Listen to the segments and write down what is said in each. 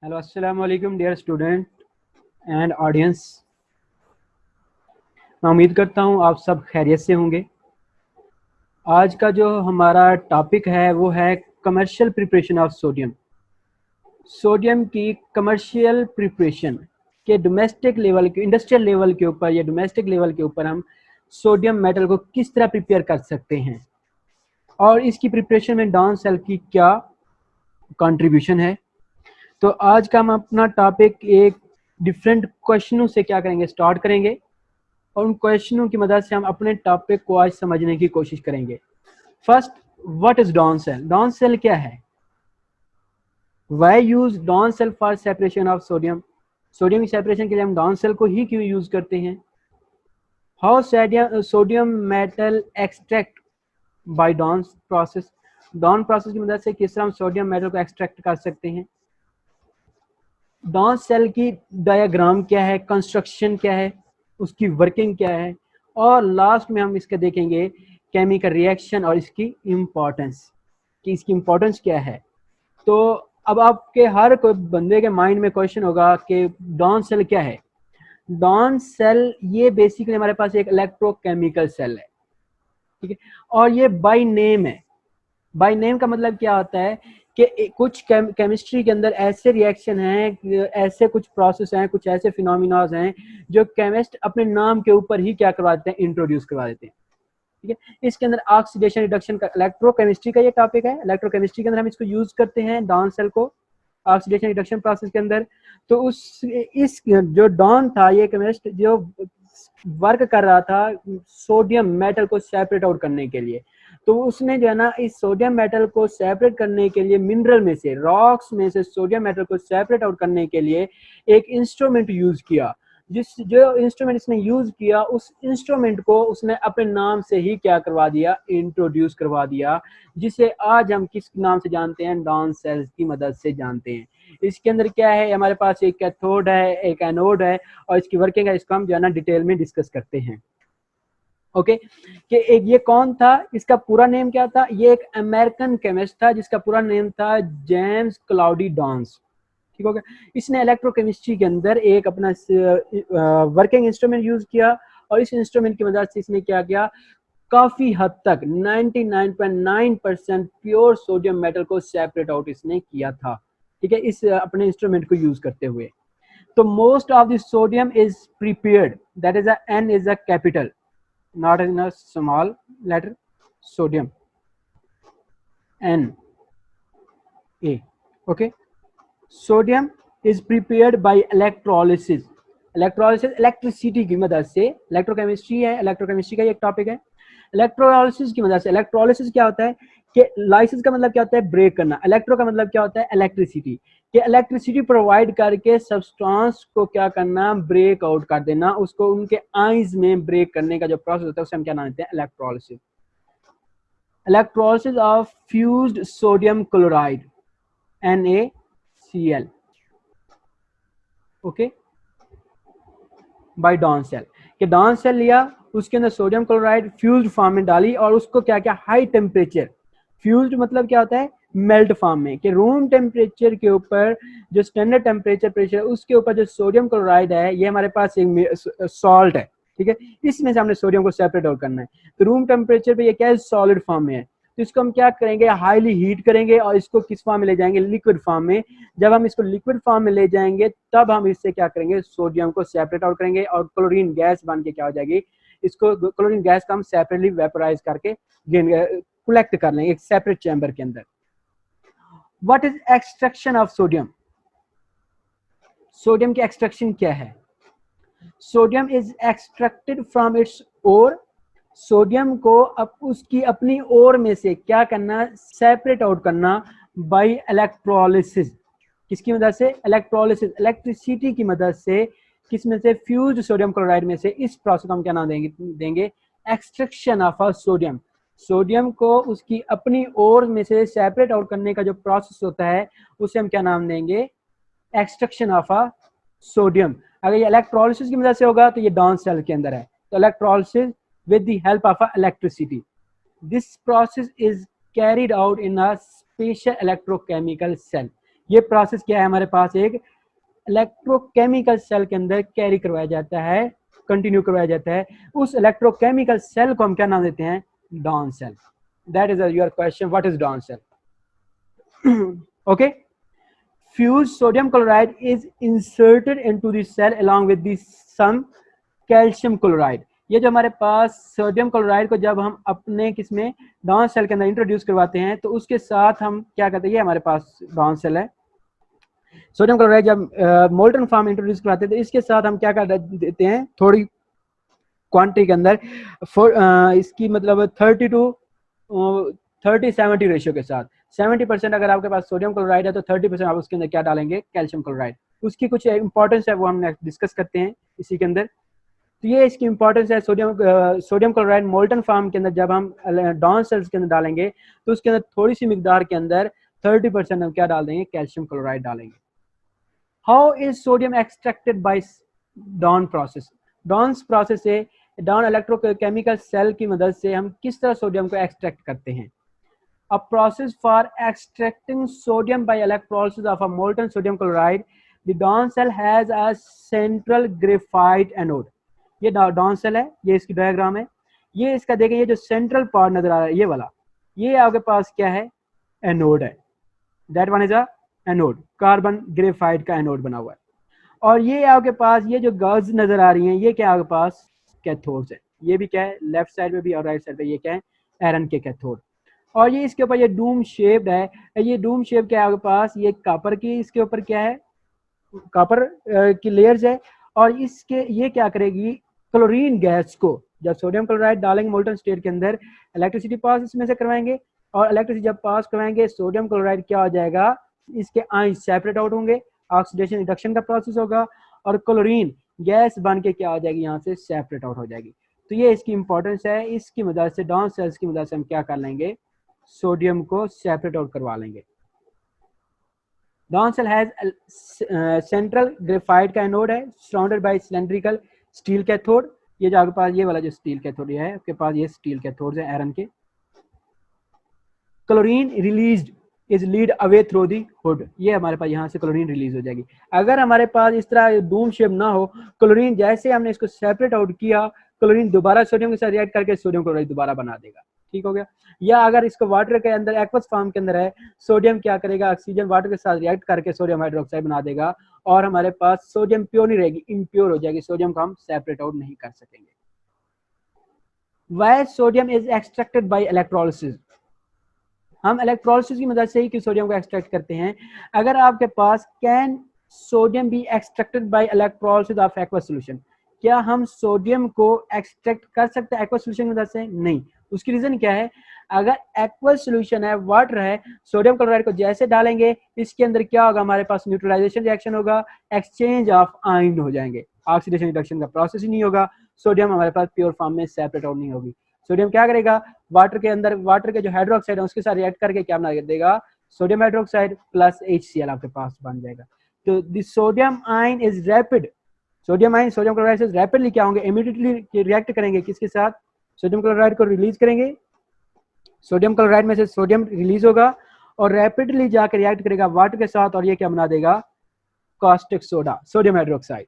Hello अस्सलाम वालेकुम dear student and audience. मैं उम्मीद करता हूँ आप सब खैरियत से होंगे। आज का जो हमारा टॉपिक है वो है commercial preparation of sodium. Sodium की कमर्शियल प्रिपरेशन के डोमेस्टिक लेवल के इंडस्ट्रियल लेवल के ऊपर या डोमेस्टिक लेवल के ऊपर हम सोडियम मेटल को किस तरह प्रिपेयर कर सकते हैं और इसकी प्रिपरेशन में डाउन सेल की क्या कंट्रीब्यूशन है। तो आज का हम अपना टॉपिक एक डिफरेंट क्वेश्चनों से क्या करेंगे, स्टार्ट करेंगे और उन क्वेश्चनों की मदद से हम अपने टॉपिक को आज समझने की कोशिश करेंगे। First, what is Down cell? Down cell क्या है? Why use Down cell for separation of sodium? Sodium की सेपरेशन के लिए हम डाउन सेल को ही क्यों यूज करते हैं? How sodium metal extract by Down process? Down process की मदद से किस तरह हम सोडियम मेटल को एक्सट्रैक्ट कर सकते हैं? डाउन सेल की डायग्राम क्या है, कंस्ट्रक्शन क्या है, उसकी वर्किंग क्या है, और लास्ट में हम इसके देखेंगे केमिकल रिएक्शन और इसकी इम्पोर्टेंस कि इसकी इम्पोर्टेंस क्या है। तो अब आपके हर कोई बंदे के माइंड में क्वेश्चन होगा कि डाउन सेल क्या है। डाउन सेल ये बेसिकली हमारे पास एक इलेक्ट्रोकेमिकल सेल है, ठीक है, और ये बाय नेम है। बाय नेम का मतलब क्या होता है कि कुछ केमिस्ट्री के अंदर ऐसे रिएक्शन हैं, ऐसे कुछ प्रोसेस हैं, कुछ ऐसे फिनोमिनाज हैं जो केमिस्ट अपने नाम के ऊपर ही क्या करवा देते हैं, इंट्रोड्यूस करवा देते हैं, ठीक है। इसके अंदर ऑक्सीडेशन रिडक्शन का, इलेक्ट्रोकेमिस्ट्री का ये टॉपिक है। इलेक्ट्रोकेमिस्ट्री के अंदर हम इसको यूज करते हैं डाउन सेल को ऑक्सीडेशन रिडक्शन प्रोसेस के अंदर। तो उस इस जो डॉन था, ये केमिस्ट जो वर्क कर रहा था सोडियम मेटल को सेपरेट आउट करने के लिए, तो उसने जो है ना इस सोडियम मेटल को सेपरेट करने के लिए मिनरल में से, रॉक्स में से सोडियम मेटल को सेपरेट आउट करने के लिए एक इंस्ट्रूमेंट यूज किया। जो इंस्ट्रूमेंट इसने यूज किया, उस इंस्ट्रूमेंट को उसने अपने नाम से ही क्या करवा दिया, इंट्रोड्यूस करवा दिया, जिसे आज हम किस नाम से जानते हैं, डाउन सेल्स की मदद से जानते हैं। इसके अंदर क्या है, हमारे पास एक कैथोड है, एक एनोड है, और इसकी वर्किंग है, इसको हम जो है ना डिटेल में डिस्कस करते हैं। ओके, कि एक ये कौन था, इसका पूरा नेम क्या था? ये एक अमेरिकन केमिस्ट था जिसका पूरा नेम था जेम्स क्लाउडी डॉन्स, ठीक हो गया। इसने इलेक्ट्रोकेमिस्ट्री के अंदर एक अपना वर्किंग इंस्ट्रूमेंट यूज किया, और इस इंस्ट्रूमेंट की मदद से इसने क्या किया, काफी हद तक 99.9% प्योर सोडियम मेटल को सेपरेट आउट इसने किया था, ठीक है, इस अपने इंस्ट्रूमेंट को यूज करते हुए। तो most of the sodium is prepared, that is an is a capital, not in a small letter, sodium, N A, okay. Sodium is prepared by electrolysis. Electrolysis electricity की मदद से, इलेक्ट्रोकेमिस्ट्री है, electrochemistry का एक topic है। Electrolysis की मदद से, इलेक्ट्रोलिसिस क्या होता है कि लाइसिस का मतलब क्या होता है, ब्रेक करना, इलेक्ट्रो का मतलब क्या होता है, इलेक्ट्रिसिटी, कि इलेक्ट्रिसिटी प्रोवाइड करके सब्सटेंस को क्या करना, ब्रेक आउट कर देना, उसको उनके आइंस में ब्रेक करने का जो प्रोसेस होता है उसे हम क्या नाम देते हैं, electrolysis. Electrolysis of fused sodium chloride NaCl, okay, by Down cell, कि डाउन सेल लिया, उसके अंदर सोडियम क्लोराइड फ्यूज्ड फॉर्म में डाली, और उसको क्या क्या, हाई टेम्परेचर, फ्यूज्ड मतलब क्या होता है, मेल्ट फॉर्म में, कि रूम टेम्परेचर के ऊपर, जो स्टैंडर्ड टेम्परेचर प्रेशर, उसके ऊपर जो सोडियम क्लोराइड है, ये हमारे पास एक सॉल्ट है, ठीक है, इसमें से हमने सोडियम को सेपरेट आउट करना है। तो रूम टेम्परेचर पे ये क्या है, सॉलिड फॉर्म में है, तो इसको हम क्या करेंगे, हाईली हीट करेंगे और इसको किस फॉर्म में ले जाएंगे, लिक्विड फॉर्म में। जब हम इसको लिक्विड फॉर्म में ले जाएंगे तब हम इससे क्या करेंगे, सोडियम को सेपरेट आउट करेंगे, और क्लोरीन गैस बन के क्या हो जाएगी, इसको क्लोरीन गैस को हम सेपरेटली वेपराइज करके कलेक्ट कर लेंगे एक सेपरेट चैम्बर के अंदर। What is extraction of sodium? Sodium की एक्सट्रैक्शन क्या है? Sodium is extracted from its ore, sodium को अब उसकी अपनी ओर में से क्या करना, सेपरेट आउट करना बाय इलेक्ट्रोलिसिस। किसकी मदद से, इलेक्ट्रोलिसिस, इलेक्ट्रिसिटी की मदद से, किसमें से, फ्यूज्ड सोडियम क्लोराइड में से। इस प्रोसेस को हम क्या नाम देंगे extraction of a sodium. Sodium को उसकी अपनी ओर में से सेपरेट आउट करने का जो प्रोसेस होता है उसे हम क्या नाम देंगे, एक्सट्रैक्शन ऑफ अ सोडियम। अगर ये इलेक्ट्रोलिसिस की मदद से होगा तो ये डाउन सेल के अंदर है, तो electrolysis with the help of electricity. This process is carried out in a special electrochemical cell. ये प्रोसेस क्या है, हमारे पास एक इलेक्ट्रोकेमिकल सेल के अंदर कैरी करवाया जाता है, कंटिन्यू करवाया जाता है। उस इलेक्ट्रोकेमिकल सेल को हम क्या नाम देते हैं, Down cell. That is your question, what is Down cell? Okay, fused sodium chloride is inserted into the cell along with the some calcium chloride। ये जो हमारे पास सोडियम क्लोराइड को जब हम अपने किसमें डाउन सेल के अंदर इंट्रोड्यूस करवाते हैं तो उसके साथ हम क्या करते हैं, ये हमारे पास डाउन सेल है। सोडियम क्लोराइड जब मोल्टन फॉर्म में इंट्रोड्यूस करवाते हैं तो इसके साथ हम क्या कर देते हैं, थोड़ी क्वांटिटी के अंदर इसकी मतलब 30 to 30-70 रेशियो के साथ 70% अगर आपके पास सोडियम क्लोराइड है तो 30% आप उसके अंदर क्या डालेंगे, कैल्शियम क्लोराइड। उसकी कुछ इंपॉर्टेंस है वो हम नेक्स्ट डिस्कस करते हैं इसी के अंदर। तो ये इसकी इंपॉर्टेंस है, सोडियम क्लोराइड मोल्टन फॉर्म के अंदर जब हम डाउन सेल्स के अंदर डालेंगे तो उसके अंदर थोड़ी सी मिकदार के अंदर 30% हम क्या डाल देंगे, कैल्शियम क्लोराइड डालेंगे। How is sodium extracted bye Down process? Down process से डाउन इलेक्ट्रोकेमिकल सेल की मदद से हम किस तरह सोडियम को एक्सट्रैक्ट करते हैं। A process for extracting sodium by electrolysis of a molten sodium chloride. The Dawn cell has a central graphite anode. ये Dawn cell है, ये इसकी डायग्राम है। ये इसका देखें, ये जो सेंट्रल पार्ट नजर आ रहा है ये वाला, ये आपके पास क्या है, एनोड है। That one is a anode, carbon graphite का एनोड बना हुआ है। और ये आपके पास ये जो गर्ल्स नजर आ रही हैं ये क्या आपके पास कैथोड्स है। ये भी क्या है, लेफ्ट साइड में भी और राइट साइड पे ये क्या है, आयरन के कैथोड। और ये इसके ऊपर ये डूम शेप्ड है, ये डूम शेप क्या है आपके पास, ये कापर की इसके ऊपर क्या है, कापर की लेयर्स है। और इसके ये क्या करेगी, क्लोरीन गैस को जब सोडियम क्लोराइड डालेंगे मोल्टन स्टेट के अंदर, इलेक्ट्रिसिटी पास इसमें से करवाएंगे और इलेक्ट्रिसिटी जब पास करवाएंगे सोडियम क्लोराइड क्या हो जाएगा, इसके आयन सेपरेट आउट होंगे, ऑक्सीडेशन रिडक्शन का प्रोसेस होगा और क्लोरीन गैस बन के क्या हो जाएगी, यहाँ से सेपरेट आउट हो जाएगी। तो ये इसकी इंपॉर्टेंस है, इसकी मदद से डाउन सेल्स की मदद से हम क्या कर लेंगे, सोडियम को सेपरेट आउट करवा लेंगे। Down cell has central graphite का एनोड है, surrounded by cylindrical steel cathode. ये जो आपके पास ये वाला जो स्टील कैथोड है आपके पास ये स्टील कैथोड है आयरन के। Chlorine released is lead away through the hood, ये हमारे पास यहाँ से क्लोरीन रिलीज हो जाएगी। अगर हमारे पास इस तरह डूम शेप ना हो, क्लोरीन जैसे हमने इसको सेपरेट आउट किया, क्लोरीन दोबारा सोडियम के साथ रिएक्ट करके सोडियम क्लोराइड दोबारा बना देगा। ठीक हो गया। या अगर इसको वाटर के अंदर एक्वस फॉर्म के अंदर है, सोडियम क्या करेगा, ऑक्सीजन वाटर के साथ रिएक्ट करके सोडियम हाइड्रोक्साइड बना देगा और हमारे पास सोडियम प्योर नहीं रहेगी, इम्प्योर हो जाएगी, सोडियम को हम सेपरेट आउट नहीं कर सकेंगे। Why sodium is extracted by electrolysis, हम इलेक्ट्रोलिसिस की मदद से ही कि सोडियम को एक्सट्रैक्ट करते हैं। अगर आपके पास can sodium be extracted by electrolysis of aqueous solution, क्या हम सोडियम को एक्सट्रैक्ट कर सकते हैं एक्वस सॉल्यूशन की मदद से? नहीं। उसकी रीजन क्या है, अगर एक्वस सॉल्यूशन है, वाटर है, सोडियम क्लोराइड को जैसे डालेंगे इसके अंदर क्या होगा, हमारे पास न्यूट्रलाइजेशन रिएक्शन होगा, एक्सचेंज ऑफ आयन हो जाएंगे, ऑक्सीडेशन रिडक्शन का प्रोसेस ही नहीं होगा, सोडियम हमारे पास प्योर फॉर्म में सेपरेट आउट नहीं होगी। सोडियम क्या करेगा, वाटर के अंदर वाटर के जो हाइड्रोक्साइड है उसके साथ रिएक्ट करके क्या बना देगा, सोडियम हाइड्रोक्साइड प्लस HCl आपके पास बन जाएगा। तो the sodium ion is rapid, sodium ion sodium chloride से रैपिडली क्या होंगे, इमीडिएटली रिएक्ट करेंगे किसके साथ, सोडियम क्लोराइड को रिलीज करेंगे, सोडियम क्लोराइड में से सोडियम रिलीज होगा और रैपिडली जाकर रिएक्ट करेगा वाटर के साथ और ये क्या बना देगा, caustic soda, sodium hydroxide.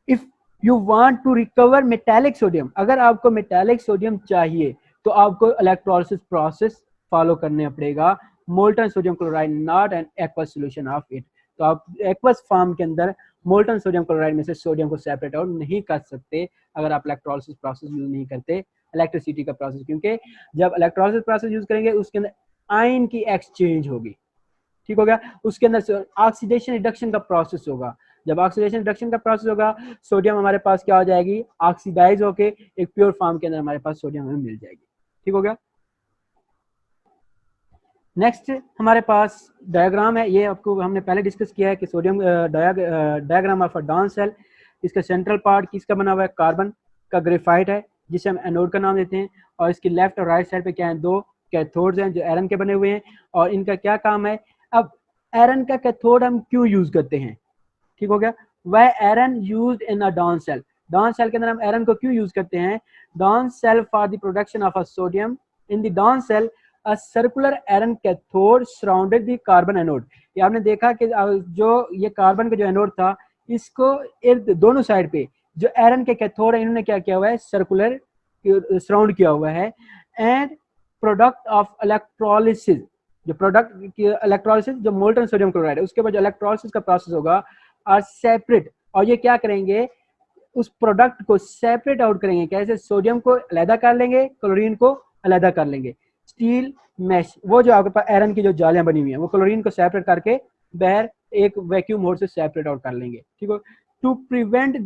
If you want to recover metallic sodium, अगर आपको मेटालिक सोडियम चाहिए तो आपको इलेक्ट्रोलिसिस प्रोसेस फॉलो करने पड़ेगा, molten sodium chloride not an aqueous solution of it. तो आप एक्वस फॉर्म के अंदर मोल्टन सोडियम क्लोराइड में से सोडियम को सेपरेट आउट नहीं कर सकते अगर आप इलेक्ट्रोलिसिस प्रोसेस यूज नहीं करते, इलेक्ट्रिसिटी का प्रोसेस, क्योंकि जब इलेक्ट्रोलिसिस प्रोसेस यूज करेंगे उसके अंदर आयन की एक्सचेंज होगी। ठीक हो गया। उसके अंदर ऑक्सीडेशन रिडक्शन का प्रोसेस होगा, जब ऑक्सीडेशन रिडक्शन का प्रोसेस होगा सोडियम हमारे पास क्या हो जाएगी, ऑक्सीडाइज होके एक प्योर फॉर्म के अंदर हमारे पास सोडियम हमें मिल जाएगी। ठीक हो गया। नेक्स्ट हमारे पास डायग्राम है, ये आपको हमने पहले डिस्कस किया है कि sodium diagram of a Down cell, इसका सेंट्रल पार्ट किसका बना हुआ है, कार्बन का ग्रेफाइट है जिसे हम एनोड का नाम देते हैं, और इसकी लेफ्ट और राइट साइड पे क्या है, दो कैथोड्स हैं जो आयरन के बने हुए हैं और इनका क्या काम है। अब आयरन का कैथोड हम क्यों यूज करते हैं, ठीक हो गया, वह iron used in a Down cell, Down cell के अंदर हम आयरन को क्यों यूज करते हैं, Down cell for the production of a sodium, in the Down cell a circular iron cathode surrounded the carbon anode. ये आपने देखा कि जो ये कार्बन का जो एनोड था, इसको इर्द दोनों साइड पे जो आयरन के कैथोड है, इन्होंने क्या किया हुआ है, सर्कुलर सराउंड किया हुआ है। एंड प्रोडक्ट ऑफ इलेक्ट्रोलिसिस, जो प्रोडक्ट की इलेक्ट्रोलिसिस, जो मोल्टन सोडियम क्लोराइड है, उसके बाद जो इलेक्ट्रोलिसिस का प्रोसेस होगा आर सेपरेट, और ये क्या करेंगे, उस प्रोडक्ट को सेपरेट आउट करेंगे। कैसे? सोडियम को अलहदा कर लेंगे, क्लोरीन को अलहदा कर लेंगे। स्टील मैश, वो जो आपके पास आयरन की जो जालियां बनी हुई हैं, वो क्लोरीन को सेपरेट करके बाहर एक वैक्यूम मोड से सेपरेट आउट कर लेंगे। ठीक है, to prevent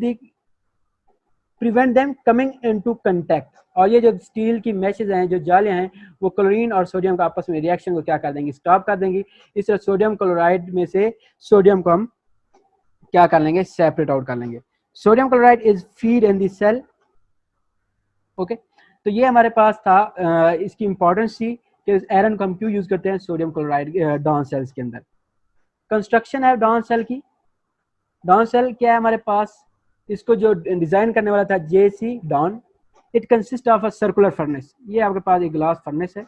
them coming into contact. और ये जो स्टील की मैशेज हैं, जो जालियां हैं, वो क्लोरीन और सोडियम का आपस में रिएक्शन को क्या कर देंगी, स्टॉप कर देंगी। इस तरह सोडियम क्लोराइड में से सोडियम को हम क्या कर लेंगे, सेपरेट आउट कर लेंगे। Sodium chloride is feed in the cell. Okay, तो ये हमारे पास था, इसकी इंपॉर्टेंस थी कि आयरन को हम क्यों यूज करते हैं सोडियम क्लोराइड डाउन सेल्स के अंदर। कंस्ट्रक्शन है डाउन सेल की। डाउन सेल क्या है हमारे पास, इसको जो डिजाइन करने वाला था J C Downs. It consist of a circular furnace. ये आपके पास एक ग्लास फर्नेस है,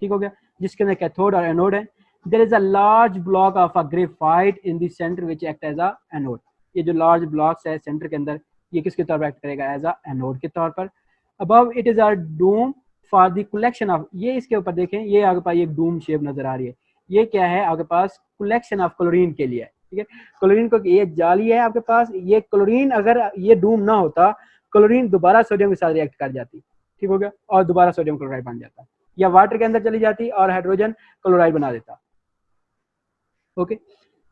ठीक हो गया, जिसके अंदर कैथोड और एनोड है। There is a large block of a graphite in the centre which act as a anode. ये जो लार्ज ब्लॉक्स है सेंटर के अंदर, ये किसके तौर पर एक्ट करेगा, एज अ एनोड के तौर पर। Above it is a Doom for the collection of, ये इसके ऊपर देखें, ये आपके पास एक डूम शेप नजर आ रही है। ये क्या है, आपके पास कलेक्शन ऑफ क्लोरीन के लिए है। ठीक है, क्लोरीन को, ये जाली है आपके पास, ये क्लोरीन, अगर ये डूम ना होता, क्लोरीन दोबारा सोडियम के साथ रिएक्ट कर जाती, ठीक हो गया, और दोबारा सोडियम क्लोराइड बन जाता, या वाटर के अंदर चली जाती और हाइड्रोजन क्लोराइड बना देता। Okay,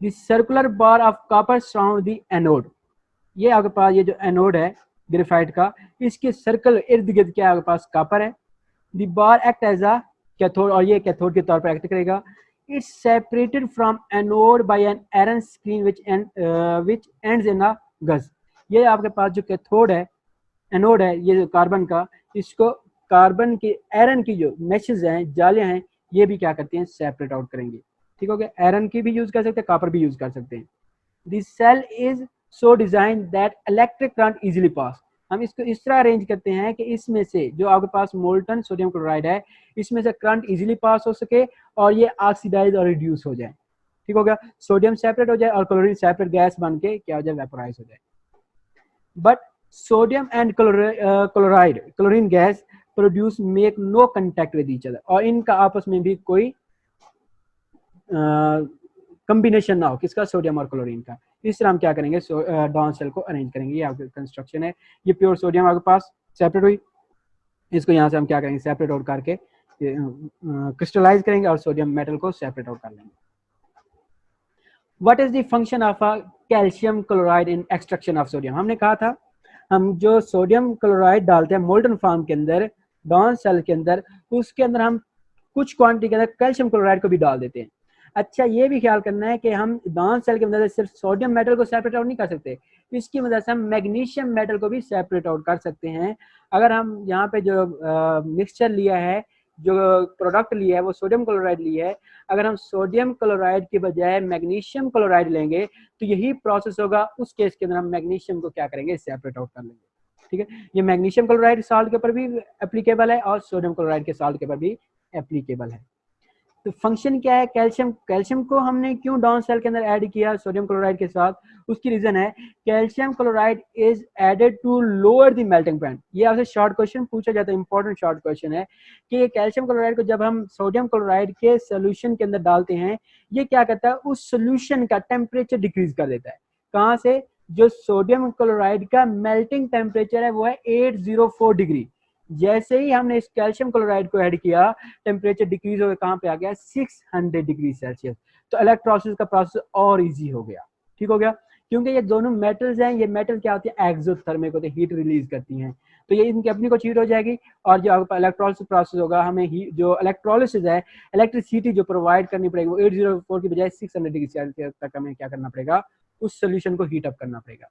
the circular bar of copper surround the anode. ये आपके पास ये जो एनोड है ग्रेफाइट का, इसके सर्कल इर्द गिर्द क्या आपके पास कॉपर है। The bar act as a cathode, और ये कैथोड के तौर पर एक्ट करेगा। It's separated from anode by an iron screen which ends in a gauze. ये आपके पास जो कैथोड है, एनोड है, ये जो कार्बन का, इसको कार्बन की आयरन की जो मैशेज हैं, जालियां हैं, ये भी क्या करती हैं, सेपरेट आउट करेंगे। ठीक हो गया, आयरन की भी यूज कर सकते हैं, कॉपर भी यूज कर सकते हैं। This cell is so design that electric current easily pass. हम इसको इस तरह अरेंज करते हैं कि इसमें से जो आपके पास मोल्टन सोडियम क्लोराइड है, इसमें से करंट इजीली पास हो सके और ये ऑक्सीडाइज और रिड्यूस हो जाए। ठीक हो गया, सोडियम सेपरेट हो जाए और क्लोरीन सेपरेट गैस बन के क्या हो जाए, वेपोराइज हो जाए। But sodium and chloride, chlorine gas produce make no contact with each other, और इनका आपस में भी कोई कॉम्बिनेशन ना हो, किसका, सोडियम और क्लोरीन का। इस तरह हम क्या करेंगे, डाउन सेल को अरेंज करेंगे। ये आपकी कंस्ट्रक्शन है। ये प्योर सोडियम आपके पास सेपरेट हुई, इसको यहाँ से हम क्या करेंगे, सेपरेट आउट करके क्रिस्टलाइज करेंगे और सोडियम मेटल को सेपरेट आउट कर लेंगे। What is the function of a calcium chloride in extraction of sodium. हमने कहा था, हम जो सोडियम क्लोराइड डालते हैं मोल्टन फॉर्म के अंदर, डाउन सेल के अंदर, उसके अंदर हम कुछ क्वांटिटी के अंदर कैल्शियम क्लोराइड को भी डाल देते हैं। अच्छा, ये भी ख्याल करना है कि हम डाउन सेल की मदद से सिर्फ सोडियम मेटल को सेपरेट आउट नहीं कर सकते, इसकी मदद से हम मैग्नीशियम मेटल को भी सेपरेट आउट कर सकते हैं। अगर हम यहाँ पे जो मिक्सचर लिया है, जो प्रोडक्ट लिया है, वो सोडियम क्लोराइड लिया है, अगर हम सोडियम क्लोराइड के बजाय मैग्नीशियम क्लोराइड लेंगे तो यही प्रोसेस होगा। उस केस के अंदर हम मैग्नीशियम को क्या करेंगे, सेपरेट आउट कर लेंगे। ठीक है, ये मैग्नीशियम क्लोराइड साल्ट के ऊपर भी एप्लीकेबल है और सोडियम क्लोराइड के साल्ट के ऊपर भी एप्लीकेबल है। तो फंक्शन क्या है, कैल्शियम, कैल्शियम को हमने क्यों डाउन सेल के अंदर ऐड किया सोडियम क्लोराइड के साथ, उसकी रीजन है calcium chloride is added to lower the melting point. ये आपसे शॉर्ट क्वेश्चन पूछा जाता है, इंपॉर्टेंट शॉर्ट क्वेश्चन है कि ये कैल्शियम क्लोराइड को जब हम सोडियम क्लोराइड के सोल्यूशन के अंदर डालते हैं, ये क्या करता है, उस सोल्यूशन का टेम्परेचर डिक्रीज कर देता है। कहाँ से, जो सोडियम क्लोराइड का मेल्टिंग टेम्परेचर है वो है 804 डिग्री। जैसे ही हमने इस कैल्शियम क्लोराइड को ऐड किया, टेम्परेचर डिक्रीज होकर कहाँ पे आ गया, 600 डिग्री सेल्सियस। तो इलेक्ट्रोलिसिस का प्रोसेस और इजी हो गया। ठीक हो गया, क्योंकि ये दोनों मेटल्स हैं, ये मेटल क्या होती है, एक्सोथर्मिक होते हैं, हीट रिलीज करती हैं, तो ये इनकी अपनी को हीट हो जाएगी। और जो इलेक्ट्रोलिसिस प्रोसेस होगा, हमें जो इलेक्ट्रोलिसिस है, इलेक्ट्रिसिटी जो प्रोवाइड करनी पड़ेगी, वो 804 की बजाय 600 डिग्री सेल्सियस तक हमें क्या करना पड़ेगा, उस सोल्यूशन को हीट अप करना पड़ेगा।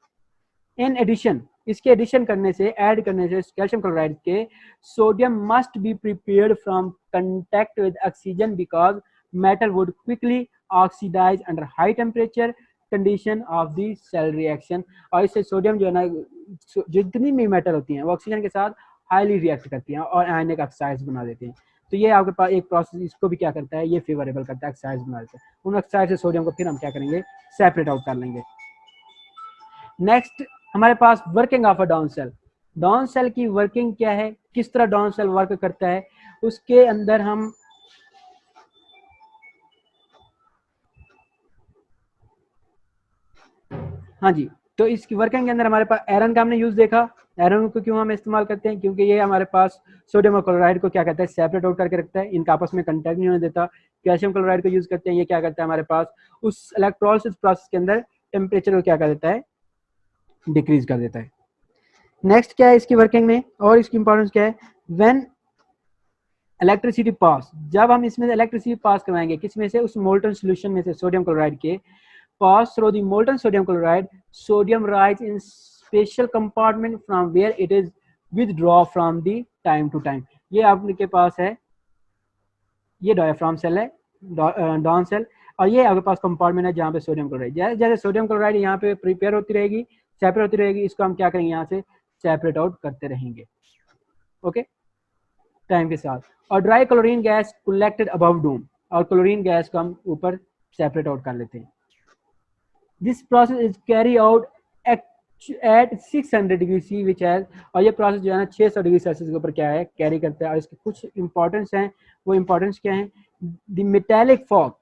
इन एडिशन, इसके एडिशन करने से, ऐड करने से कैल्शियम क्लोराइड के, sodium must be prepared from contact with oxygen because metal would quickly oxidise under high temperature condition of the cell reaction. और इससे सोडियम जो है ना, जितनी भी मेटल होती हैं वो ऑक्सीजन के साथ हाईली रिएक्ट करती हैं और आयनिक ऑक्साइड्स बना देते हैं। तो ये आपके पास एक प्रोसेस इसको भी क्या करता है, ये फेवरेबल करता है ऑक्साइड बना देता है। उन ऑक्साइड से सोडियम को फिर हम क्या करेंगे, सेपरेट आउट कर लेंगे। नेक्स्ट हमारे पास working of a Down cell. Down cell की वर्किंग क्या है, किस तरह डाउन सेल वर्क करता है, उसके अंदर हम हाँ जी, तो इसकी वर्किंग के अंदर हमारे पास आयरन का हमने यूज देखा। आयरन को क्यों हम इस्तेमाल करते हैं, क्योंकि ये हमारे पास सोडियम और क्लोराइड को क्या कहता है, सेपरेट आउट करके रखता है, इनका आपस में कंटैक्ट नहीं होने देता। कैल्शियम क्लोराइड को यूज करते हैं, ये क्या करता है हमारे पास उस इलेक्ट्रोलिसिस प्रोसेस के अंदर टेम्परेचर को क्या कर देता है, डिक्रीज कर देता है। नेक्स्ट क्या है इसकी वर्किंग में और इसकी इंपॉर्टेंस क्या है, व्हेन इलेक्ट्रिसिटी पास, जब हम इसमें इलेक्ट्रिसिटी पास करवाएंगे किसमें से, उस मोल्टन सोल्यूशन में से सोडियम क्लोराइड के, pass through the molten sodium chloride, sodium rise in special compartment from where it is withdraw from the time to time। ये आपके पास है, ये डायफ्राम सेल है, डाउन सेल, और ये आपके पास कंपार्टमेंट है जहाँ पे सोडियम क्लोराइड, जैसे जैसे सोडियम क्लोराइड यहाँ पे प्रिपेयर होती रहेगी, सेपरेट होती रहेगी, इसको हम क्या करेंगे, यहाँ से सेपरेट आउट करते रहेंगे, ओके, टाइम के साथ। और dry chlorine gas collected above Doom, और क्लोरीन गैस को हम ऊपर सेपरेट आउट कर लेते हैं। This process is carry out at 600 degree C which has, और ये प्रोसेस जो है ना 600 डिग्री सेल्सियस के ऊपर क्या है, कैरी करता है। और इसके कुछ इंपॉर्टेंस हैं, वो इंपॉर्टेंस क्या है, the metallic fog,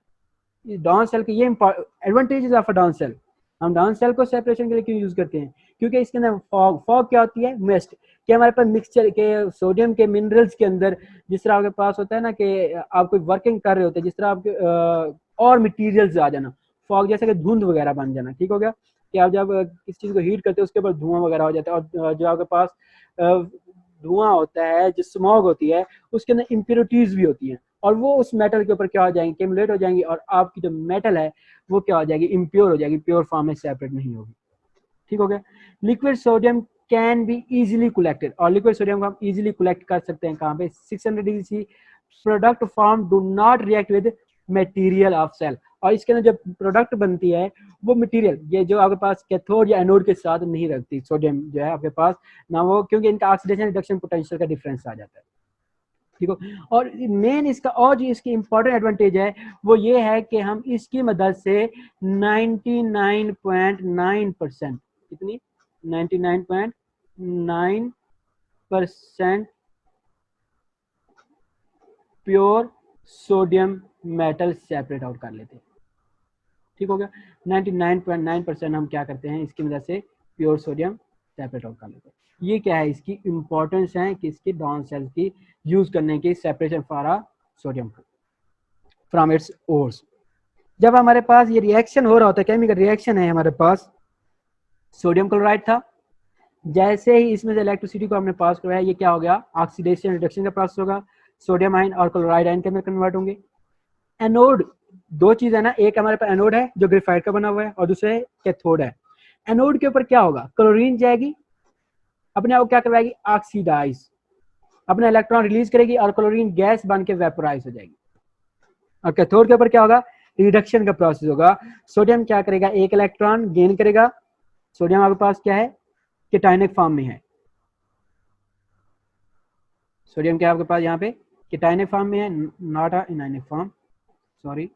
Down cell के ये advantages of a Down cell. हम डाउन सेल को सेपरेशन के लिए क्यों यूज करते हैं, क्योंकि इसके अंदर फॉग, फॉग क्या होती है, मिस्ट, कि हमारे पास मिक्सचर के सोडियम के मिनरल्स के अंदर जिस तरह आपके पास होता है ना कि आप कोई वर्किंग कर रहे होते हैं, जिस तरह आपके और मटीरियल्स आ जाना, फॉग जैसे कि धुंध वगैरह बन जाना, ठीक हो गया, कि आप जब किसी चीज़ को हीट करते हैं उसके ऊपर धुआं वगैरह हो जाता है, और जो आपके पास धुआं होता है, जो स्मॉग होती है, उसके अंदर इम्प्योरिटीज भी होती हैं, और वो उस मेटल के ऊपर क्या हो जाएंगी, केमुलेट हो जाएंगी, और आपकी जो मेटल है वो क्या हो जाएगी, इम्प्योर हो जाएगी, प्योर फॉर्म में सेपरेट नहीं होगी, ठीक हो गया। Liquid sodium can be easily collected, और लिक्विड सोडियम को हम इजीली कलेक्ट कर सकते हैं कहाँ पे, 600 degree C. Product form do not react with material of cell, और इसके अंदर जब प्रोडक्ट बनती है वो मटेरियल, ये जो आपके पास कैथोड या एनोड के साथ नहीं रखती सोडियम जो है आपके पास ना, वो क्योंकि इनका ऑक्सीडेशन रिडक्शन पोटेंशियल का डिफरेंस आ जाता है, ठीक हो। और मेन इसका और जो इसकी इंपॉर्टेंट एडवांटेज है वो ये है कि हम इसकी मदद से 99.9%, कितनी, 99.9% pure sodium metal separate out कर लेते हैं, ठीक हो गया। 99.9% हम क्या करते हैं इसकी मदद से प्योर सोडियम सेपरेट आउट कर लेते हैं। ये क्या है, इसकी इंपॉर्टेंस है कि इसकी डाउन सेल्स की यूज करने की, separation for sodium from its ores. जब हमारे पास ये रिएक्शन हो रहा होता है, केमिकल रिएक्शन है हमारे पास, सोडियम क्लोराइड था, जैसे ही इसमें से इलेक्ट्रिसिटी को हमने पास करवाया, ये क्या हो गया, ऑक्सीडेशन रिडक्शन का प्रोसेस होगा, सोडियम आयन और क्लोराइड आयन के अंदर कन्वर्ट होंगे। एनोड, दो चीज है ना, एक हमारे पास एनोड है जो ग्रेफाइट का बना हुआ है, और दूसरे कैथोड है। एनोड के ऊपर क्या होगा, क्लोरीन जाएगी, अपने आप क्या करवाएगी, ऑक्सीडाइज, अपना इलेक्ट्रॉन रिलीज करेगी और क्लोरीन गैस बन के वेपोराइज हो जाएगी। और कैथोड के ऊपर क्या होगा, रिडक्शन का प्रोसेस होगा, सोडियम क्या करेगा, एक इलेक्ट्रॉन गेन करेगा, सोडियम आपके पास क्या है, केटायनिक फॉर्म में है, सोडियम क्या आपके पास यहाँ पे केटायनिक फॉर्म में है, not a anionic form, sorry,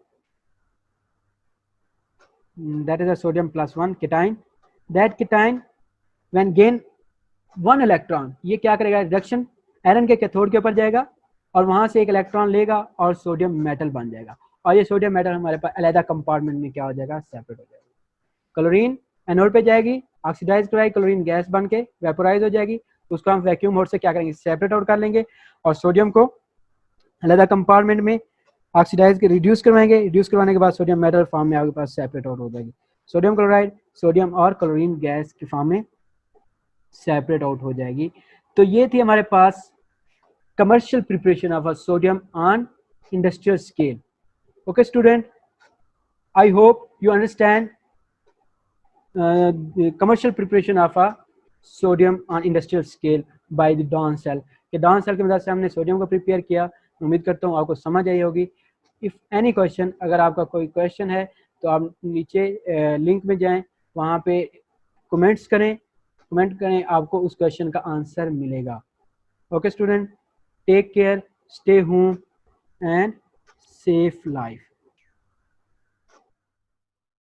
that is a sodium plus 1 cation, that cation when gain 1 electron, ये क्या करेगा, रिडक्शन आयरन के कैथोड के ऊपर जाएगा और वहां से एक इलेक्ट्रॉन लेगा और सोडियम मेटल बन जाएगा, और ये सोडियम मेटल हमारे पास अलग कंपार्टमेंट में क्या हो जाएगा, सेपरेट हो जाएगा। क्लोरीन एनोड पे जाएगी, ऑक्सीडाइज कराएगी, क्लोरीन गैस बन के वेपोराइज हो जाएगी, उसको हम वैक्यूम मोड से क्या करेंगे, सेपरेट आउट कर लेंगे, और सोडियम को अलग कंपार्टमेंट में ऑक्सीडाइज के रिड्यूस करवाएंगे, रिड्यूस करवाने के बाद सोडियम मेटल फॉर्म में आपके पास सेपरेट आउट हो जाएगी, सोडियम क्लोराइड सोडियम और क्लोरीन गैस की फॉर्म में सेपरेट आउट हो जाएगी। तो ये थी हमारे पास commercial preparation of a sodium on industrial scale. Okay student, I hope you understand commercial preparation of a sodium on industrial scale by the Down cell, कि डाउन सेल की मदद से हमने सोडियम को प्रिपेयर किया। उम्मीद करता हूँ आपको समझ आई होगी। इफ़ एनी क्वेश्चन, अगर आपका कोई क्वेश्चन है तो आप नीचे लिंक में जाएं, वहाँ पे कमेंट करें, आपको उस क्वेश्चन का आंसर मिलेगा। Okay student, take care, Stay home and safe life.